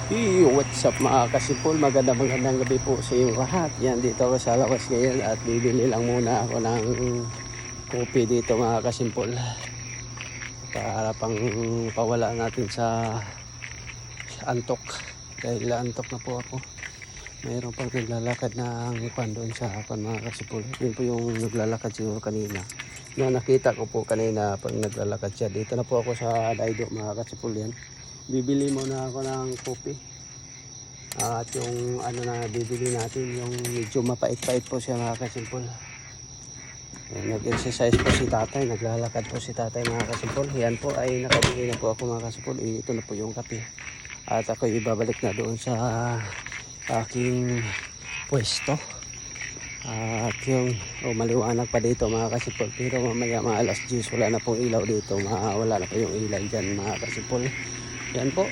What's up mga kasipol, magandang gabi po sa inyong lahat. Yan, dito ako sa lawas ngayon at bibili lang muna ako ng kopi dito mga kasimpol, para pang pawala natin sa antok, dahil antok na po ako. Mayroon pang naglalakad ng kwan doon sa kwan mga kasipol. Yun po yung naglalakad siguro kanina na nakita ko po kanina pag naglalakad siya. Dito na po ako sa Daido mga kasipol. Yan, bibili muna ako ng kopi. At yung ano na bibili natin, yung medyo mapait-pait po siya mga kasimpol. Nag-exercise po si tatay, naglalakad po si tatay mga kasimpol. Yan po ay nakabili na po ako mga kasimpol. Ito na po yung kape. At ako ibabalik na doon sa aking pwesto. At yung maliwanag pa dito mga kasimpol. Pero mamaya mga alas 10 wala na pong ilaw dito. Wala na po yung ilaw dyan mga kasimpol. Yan po.